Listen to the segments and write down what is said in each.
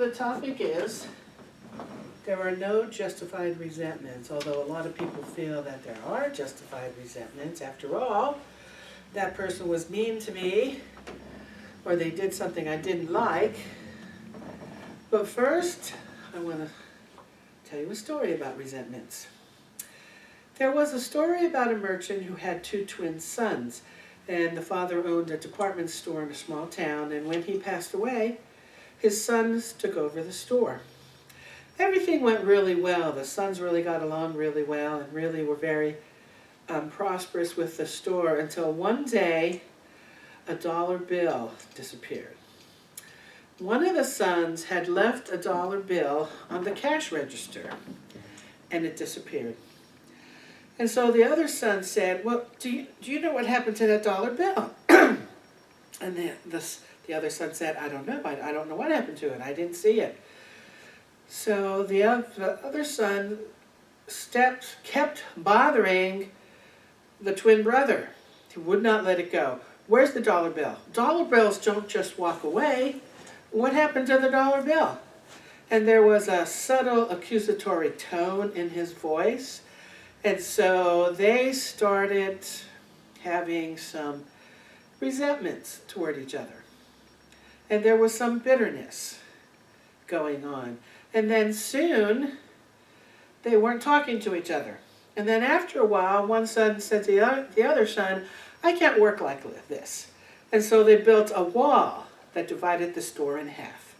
the topic is, there are no justified resentments, although a lot of people feel that there are justified resentments. After all, that person was mean to me, or they did something I didn't like. But first, I want to tell you a story about resentments. There was a story about a merchant who had two twin sons, and the father owned a department store in a small town, and when he passed away, his sons took over the store. Everything went really well. The sons really got along really well and really were very prosperous with the store until one day a dollar bill disappeared. One of the sons had left a dollar bill on the cash register and it disappeared. And so the other son said, well, do you know what happened to that dollar bill? And the other son said, I don't know. I don't know what happened to it. I didn't see it. So the other son kept bothering the twin brother. He would not let it go. Where's the dollar bill? Dollar bills don't just walk away. What happened to the dollar bill? And there was a subtle accusatory tone in his voice. And so they started having some resentments toward each other. And there was some bitterness going on. And then soon, they weren't talking to each other. And then after a while, one son said to the other son, I can't work like this. And so they built a wall that divided the store in half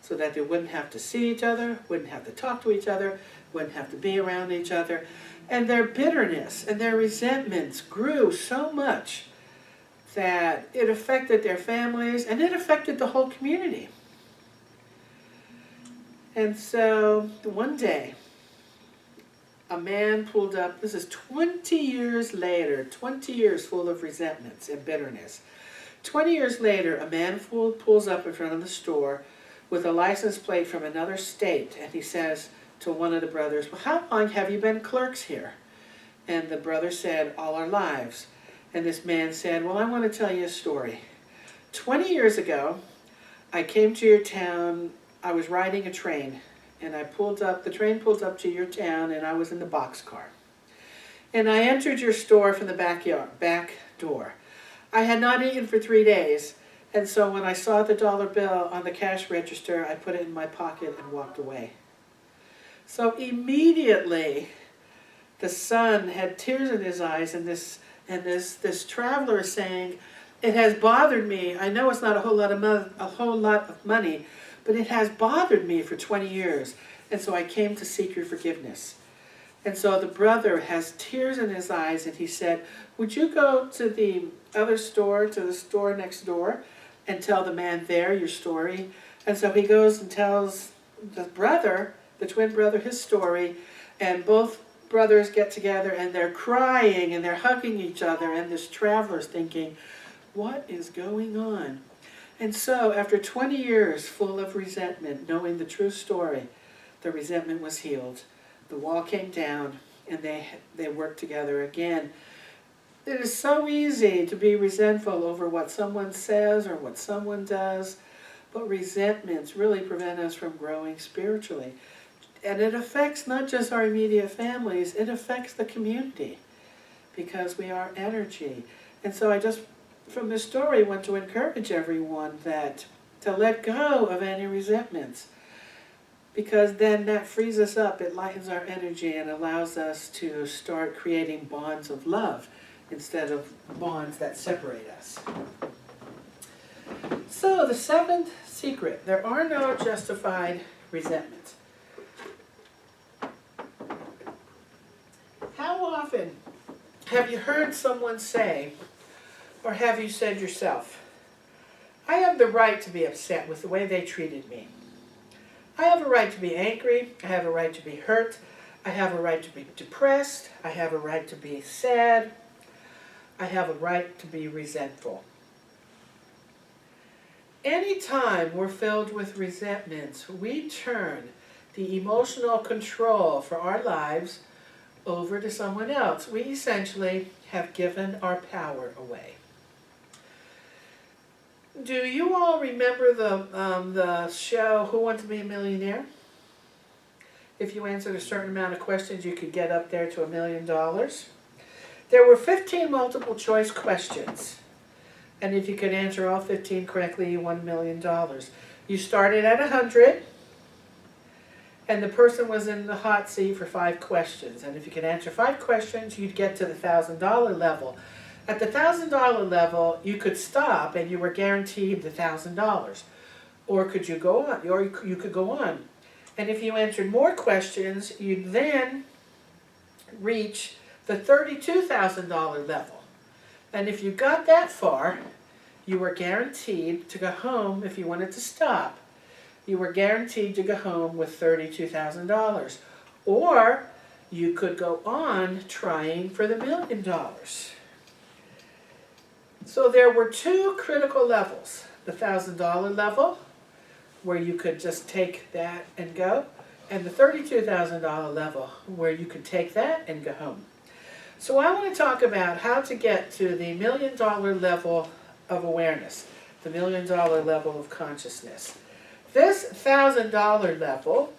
so that they wouldn't have to see each other, wouldn't have to talk to each other, wouldn't have to be around each other. And their bitterness and their resentments grew so much that it affected their families and it affected the whole community. And so one day, a man pulled up, this is 20 years later, 20 years full of resentments and bitterness. 20 years later, a man pulls up in front of the store with a license plate from another state, and he says to one of the brothers, well, how long have you been clerks here? And the brother said, all our lives. And this man said, well, I want to tell you a story. 20 years ago, I came to your town. I was riding a train, and the train pulled up to your town, and I was in the boxcar. And I entered your store from the back door. I had not eaten for 3 days, and so when I saw the dollar bill on the cash register, I put it in my pocket and walked away. So immediately, the son had tears in his eyes, and this traveler is saying, it has bothered me. I know it's not a whole lot of money, but it has bothered me for 20 years, and so I came to seek your forgiveness. And so the brother has tears in his eyes, and he said, would you go to the other store, to the store next door, and tell the man there your story? And so he goes and tells the twin brother, his story, and both brothers get together, and they're crying, and they're hugging each other, and this traveler's thinking, what is going on? And so, after 20 years full of resentment, knowing the true story, the resentment was healed. The wall came down, and they worked together again. It is so easy to be resentful over what someone says or what someone does, but resentments really prevent us from growing spiritually. And it affects not just our immediate families, it affects the community, because we are energy. And so I just, from this story, want to encourage everyone to let go of any resentments, because then that frees us up, it lightens our energy and allows us to start creating bonds of love instead of bonds that separate us. So the seventh secret, there are no justified resentments. How often have you heard someone say, or have you said yourself, I have the right to be upset with the way they treated me. I have a right to be angry. I have a right to be hurt. I have a right to be depressed. I have a right to be sad. I have a right to be resentful. Anytime we're filled with resentments, we turn the emotional control for our lives over to someone else. We essentially have given our power away. Do you all remember the show Who Wants to Be a Millionaire? If you answered a certain amount of questions, you could get up there to $1 million. There were 15 multiple choice questions. And if you could answer all 15 correctly, you won $1 million. You started at 100, and the person was in the hot seat for 5 questions. And if you could answer 5 questions, you'd get to the $1,000 level. At the $1,000 level, you could stop and you were guaranteed the $1,000. Or could you go on? Or you could go on. And if you answered more questions, you'd then reach the $32,000 level. And if you got that far, you were guaranteed to go home. If you wanted to stop, you were guaranteed to go home with $32,000. Or you could go on trying for the $1 million. So there were 2 critical levels. The $1,000 level, where you could just take that and go, and the $32,000 level, where you could take that and go home. So I want to talk about how to get to the $1 million level of awareness, the $1 million level of consciousness. This $1,000 level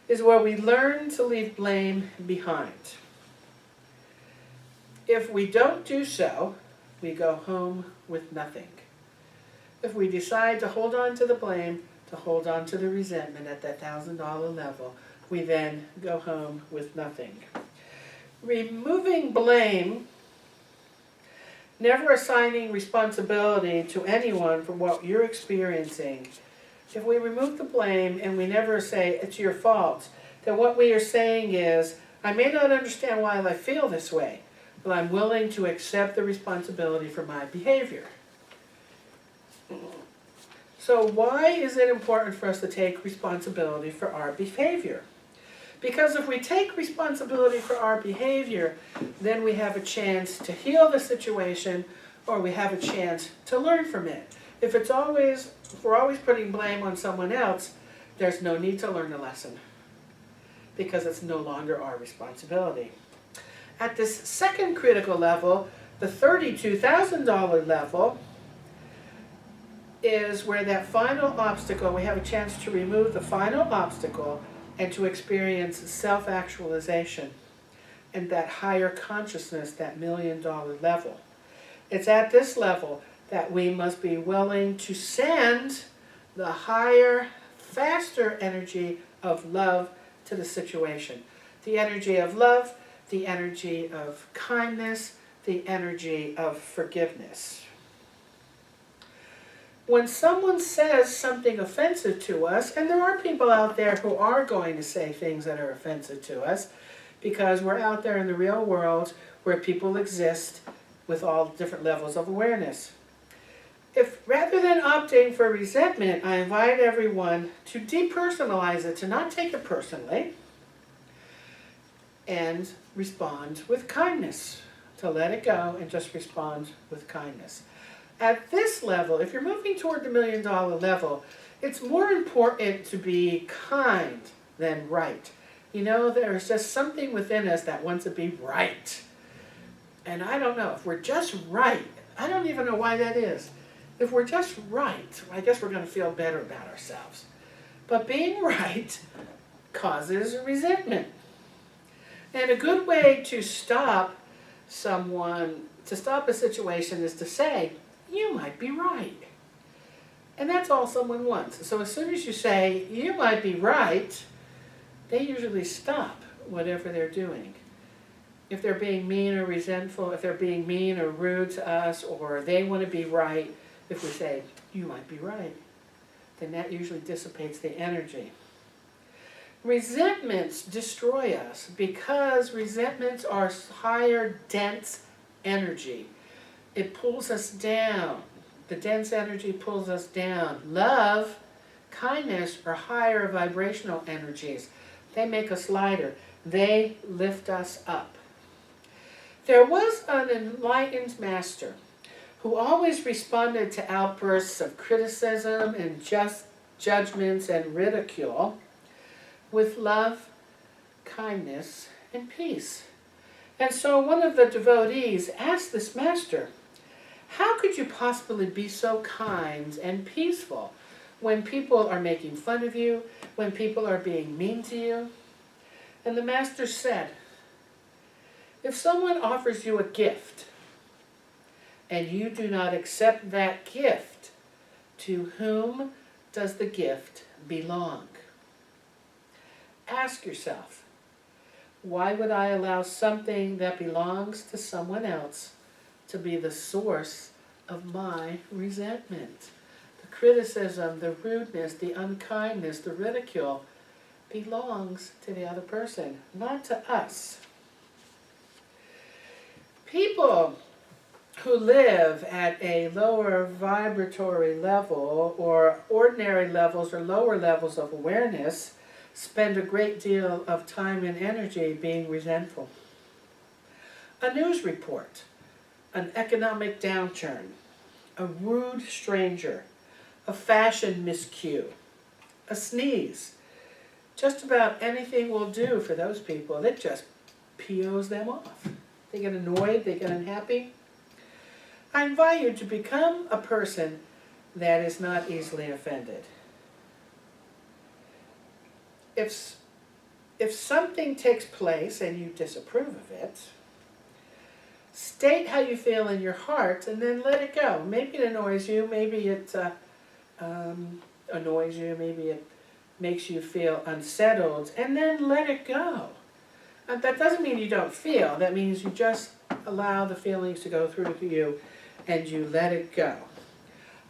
is where we learn to leave blame behind. If we don't do so, we go home with nothing. If we decide to hold on to the blame, to hold on to the resentment at that $1,000 level, we then go home with nothing. Removing blame, never assigning responsibility to anyone for what you're experiencing. If we remove the blame and we never say, it's your fault, then what we are saying is, I may not understand why I feel this way, but I'm willing to accept the responsibility for my behavior. So why is it important for us to take responsibility for our behavior? Because if we take responsibility for our behavior, then we have a chance to heal the situation, or we have a chance to learn from it. If we're always putting blame on someone else, there's no need to learn a lesson, because it's no longer our responsibility. At this second critical level, the $32,000 level, is where that final obstacle, we have a chance to remove the final obstacle and to experience self-actualization and that higher consciousness, that $1 million level. It's at this level that we must be willing to send the higher, faster energy of love to the situation. The energy of love, the energy of kindness, the energy of forgiveness. When someone says something offensive to us, and there are people out there who are going to say things that are offensive to us, because we're out there in the real world where people exist with all different levels of awareness. If rather than opting for resentment, I invite everyone to depersonalize it, to not take it personally, and respond with kindness, to let it go and just respond with kindness. At this level, if you're moving toward the $1 million level, it's more important to be kind than right. You know, there's just something within us that wants to be right. And I don't know, if we're just right, I don't even know why that is. If we're just right, I guess we're going to feel better about ourselves. But being right causes resentment. And a good way to stop a situation is to say, you might be right. And that's all someone wants. So as soon as you say, you might be right, they usually stop whatever they're doing. If they're being mean or resentful, if they're being mean or rude to us, or they want to be right, if we say, you might be right, then that usually dissipates the energy. Resentments destroy us because resentments are higher, dense energy. It pulls us down. The dense energy pulls us down. Love, kindness are higher vibrational energies. They make us lighter. They lift us up. There was an enlightened master who always responded to outbursts of criticism and just judgments and ridicule with love, kindness, and peace. And so one of the devotees asked this master, How could you possibly be so kind and peaceful when people are making fun of you, when people are being mean to you? And the Master said, if someone offers you a gift and you do not accept that gift, to whom does the gift belong? Ask yourself, why would I allow something that belongs to someone else to be the source of my resentment? The criticism, the rudeness, the unkindness, the ridicule belongs to the other person, not to us. People who live at a lower vibratory level or ordinary levels or lower levels of awareness spend a great deal of time and energy being resentful. A news report, an economic downturn, a rude stranger, a fashion miscue, a sneeze. Just about anything will do for those people. It just POs them off. They get annoyed, they get unhappy. I invite you to become a person that is not easily offended. If something takes place and you disapprove of it, state how you feel in your heart and then let it go. Maybe it annoys you, maybe it annoys you, maybe it makes you feel unsettled, and then let it go. That doesn't mean you don't feel. That means you just allow the feelings to go through to you and you let it go.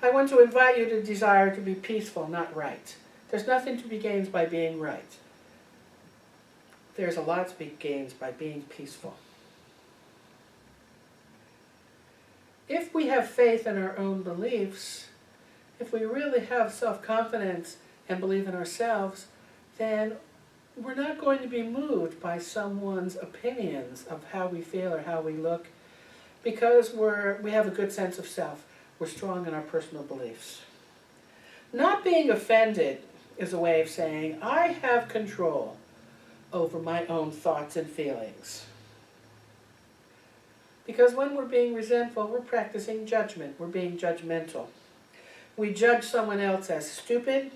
I want to invite you to desire to be peaceful, not right. There's nothing to be gained by being right. There's a lot to be gained by being peaceful. If we have faith in our own beliefs, if we really have self-confidence and believe in ourselves, then we're not going to be moved by someone's opinions of how we feel or how we look, because we have a good sense of self. We're strong in our personal beliefs. Not being offended is a way of saying, I have control over my own thoughts and feelings. Because when we're being resentful, we're practicing judgment. We're being judgmental. We judge someone else as stupid.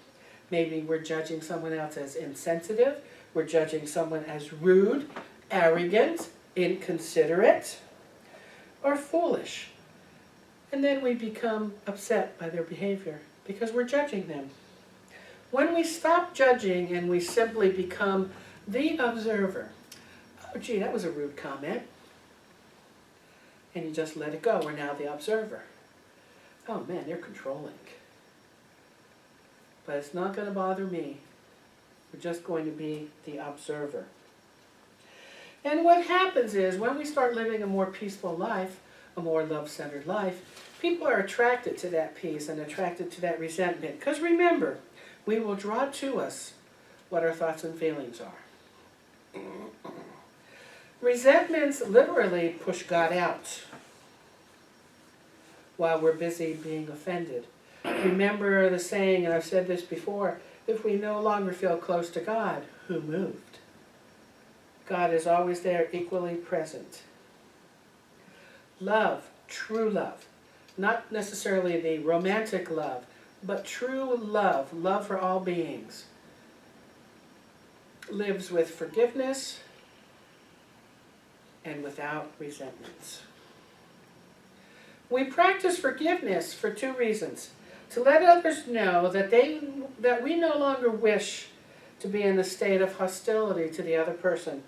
Maybe we're judging someone else as insensitive. We're judging someone as rude, arrogant, inconsiderate, or foolish. And then we become upset by their behavior because we're judging them. When we stop judging and we simply become the observer, oh gee, that was a rude comment, and you just let it go, we're now the observer. Oh man, they're controlling. But it's not going to bother me. We're just going to be the observer. And what happens is, when we start living a more peaceful life, a more love-centered life, people are attracted to that peace and attracted to that resentment. Because remember, we will draw to us what our thoughts and feelings are. Resentments literally push God out while we're busy being offended. Remember the saying, and I've said this before, if we no longer feel close to God, who moved? God is always there, equally present. Love, true love, not necessarily the romantic love, but true love, love for all beings, lives with forgiveness and without resentments. We practice forgiveness for two reasons. To let others know that we no longer wish to be in a state of hostility to the other person,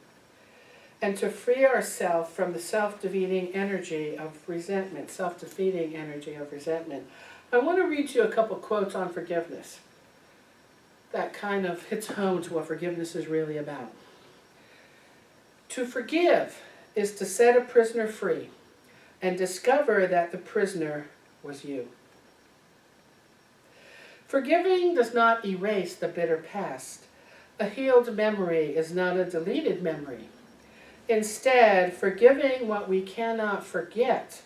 and to free ourselves from the self-defeating energy of resentment, self-defeating energy of resentment. I want to read you a couple quotes on forgiveness that kind of hits home to what forgiveness is really about. To forgive is to set a prisoner free and discover that the prisoner was you. Forgiving does not erase the bitter past. A healed memory is not a deleted memory. Instead, forgiving what we cannot forget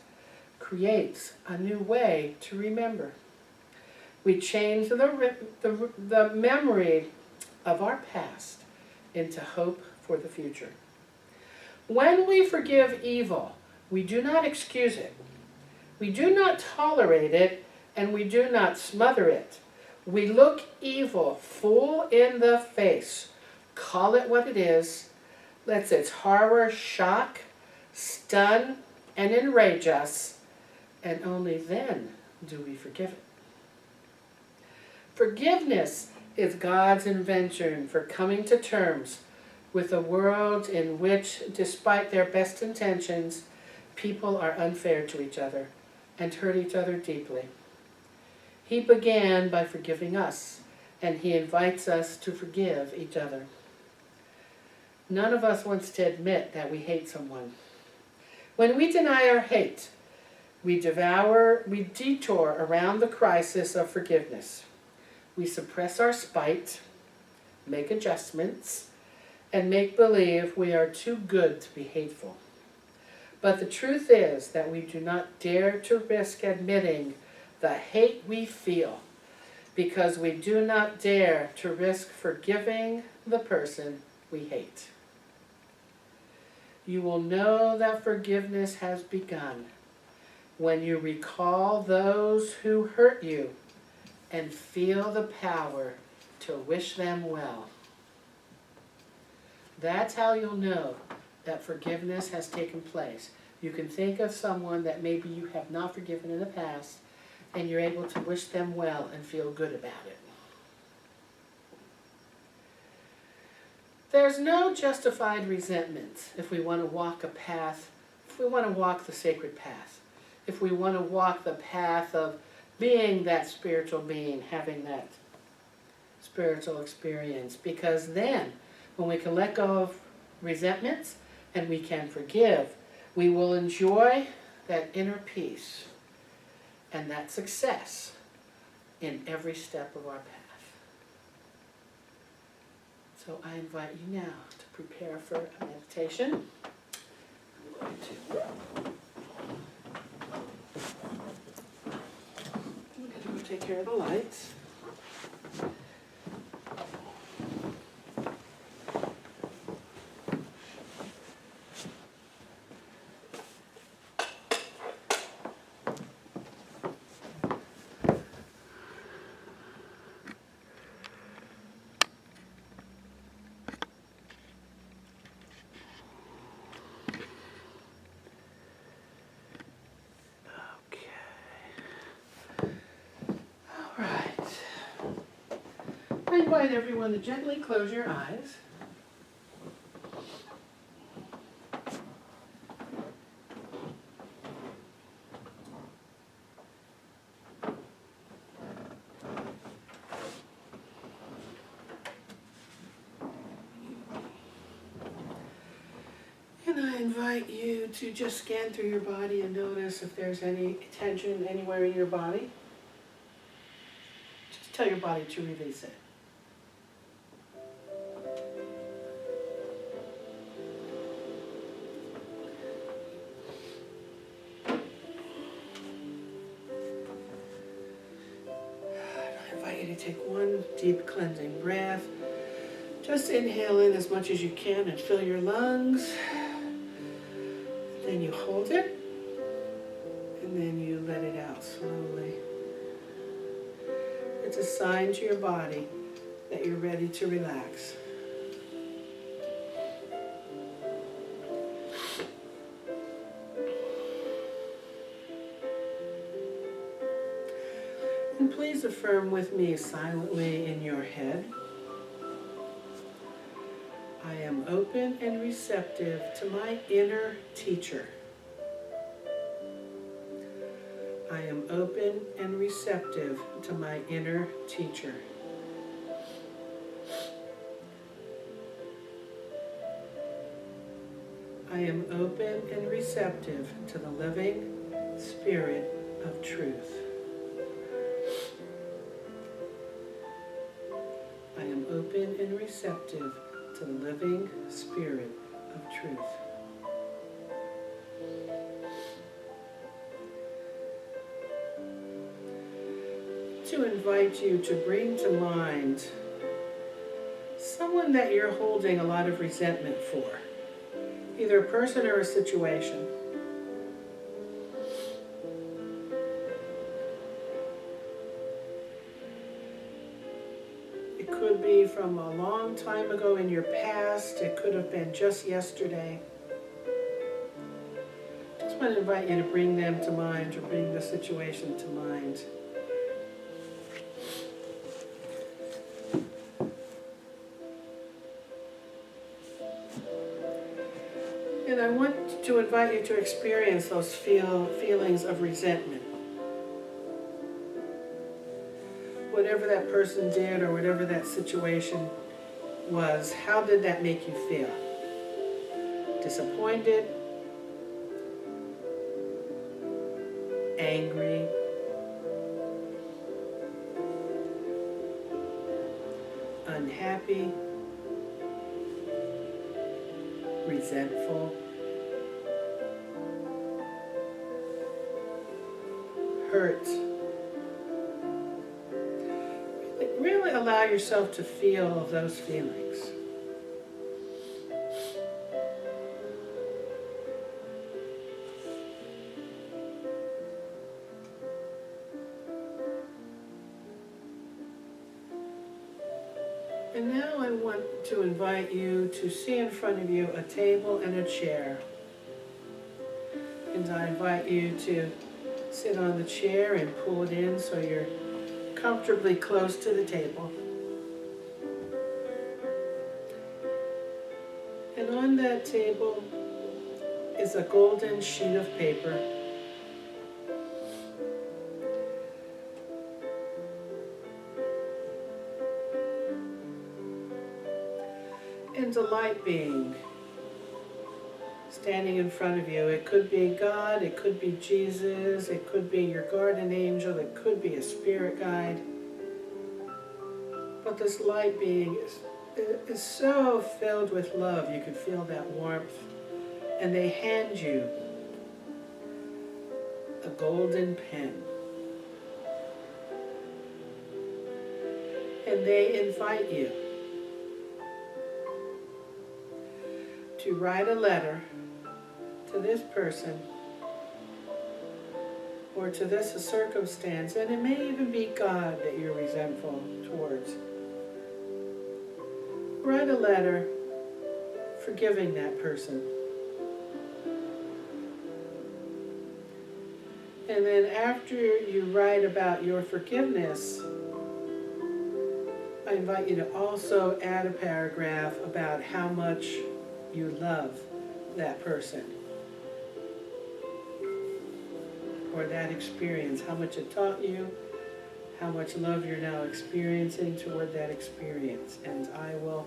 creates a new way to remember. We change the memory of our past into hope for the future. When we forgive evil, we do not excuse it. We do not tolerate it, and we do not smother it. We look evil full in the face, call it what it is, let its horror shock, stun, and enrage us, and only then do we forgive it. Forgiveness is God's invention for coming to terms with a world in which, despite their best intentions, people are unfair to each other and hurt each other deeply. He began by forgiving us, and he invites us to forgive each other. None of us wants to admit that we hate someone. When we deny our hate, we detour around the crisis of forgiveness. We suppress our spite, make adjustments, and make believe we are too good to be hateful. But the truth is that we do not dare to risk admitting the hate we feel, because we do not dare to risk forgiving the person we hate. You will know that forgiveness has begun when you recall those who hurt you and feel the power to wish them well. That's how you'll know that forgiveness has taken place. You can think of someone that maybe you have not forgiven in the past, and you're able to wish them well and feel good about it. There's no justified resentment if we want to walk a path, if we want to walk the sacred path, if we want to walk the path of being that spiritual being, having that spiritual experience. Because then, when we can let go of resentments and we can forgive, we will enjoy that inner peace and that success in every step of our path. So I invite you now to prepare for a meditation. I'm going to go take care of the lights. I invite everyone to gently close your eyes. And I invite you to just scan through your body and notice if there's any tension anywhere in your body. Just tell your body to release it. Take one deep cleansing breath. Just inhale in as much as you can and fill your lungs. Then you hold it, and then you let it out slowly. It's a sign to your body that you're ready to relax. And please affirm with me silently in your head. I am open and receptive to my inner teacher. I am open and receptive to my inner teacher. I am open and receptive to the living Spirit of truth. I am open and receptive to the living Spirit of truth. To invite you to bring to mind someone that you're holding a lot of resentment for, either a person or a situation. from a long time ago in your past. It could have been just yesterday. Just want to invite you to bring them to mind, or bring the situation to mind. And I want to invite you to experience those feelings of resentment. Whatever that person did or whatever that situation was, how did that make you feel? Disappointed? Angry? Unhappy? Resentful? Hurt? Really allow yourself to feel those feelings. And now I want to invite you to see in front of you a table and a chair. And I invite you to sit on the chair and pull it in so you're comfortably close to the table. And on that table is a golden sheet of paper. And a light being standing in front of you. It could be God, it could be Jesus, it could be your guardian angel, it could be a spirit guide. But this light being is so filled with love, you can feel that warmth. And they hand you a golden pen. And they invite you to write a letter to this person or to this circumstance, and it may even be God that you're resentful towards. Write a letter forgiving that person. And then after you write about your forgiveness, I invite you to also add a paragraph about how much you love that person or that experience, how much it taught you, how much love you're now experiencing toward that experience. And I will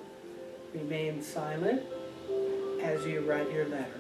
remain silent as you write your letter.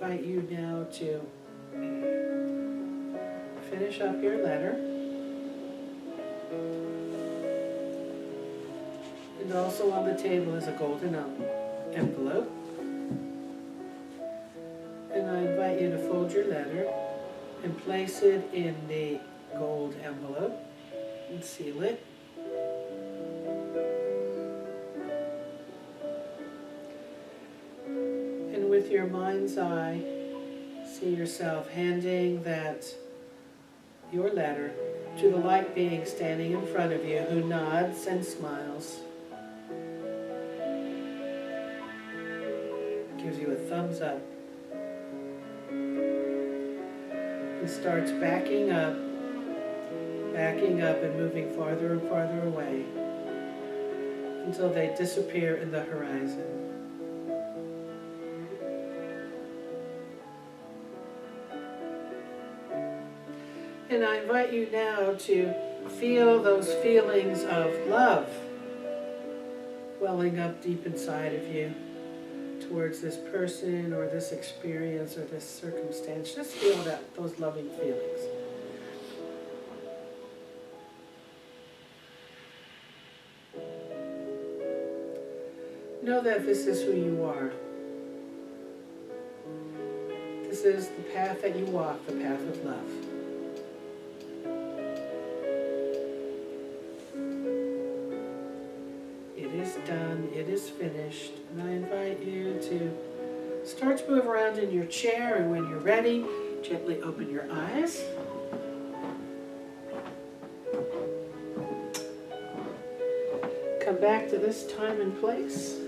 invite you now to finish up your letter. And also on the table is a golden envelope. And I invite you to fold your letter and place it in the gold envelope and seal it. And with your mind's eye, see yourself handing your letter to the light being standing in front of you who nods and smiles. Gives you a thumbs up. And starts backing up and moving farther and farther away until they disappear in the horizon. And I invite you now to feel those feelings of love welling up deep inside of you towards this person or this experience or this circumstance. Just feel those loving feelings. Know that this is who you are. This is the path that you walk, the path of love. It is done, it is finished, and I invite you to start to move around in your chair, and when you're ready, gently open your eyes. Come back to this time and place.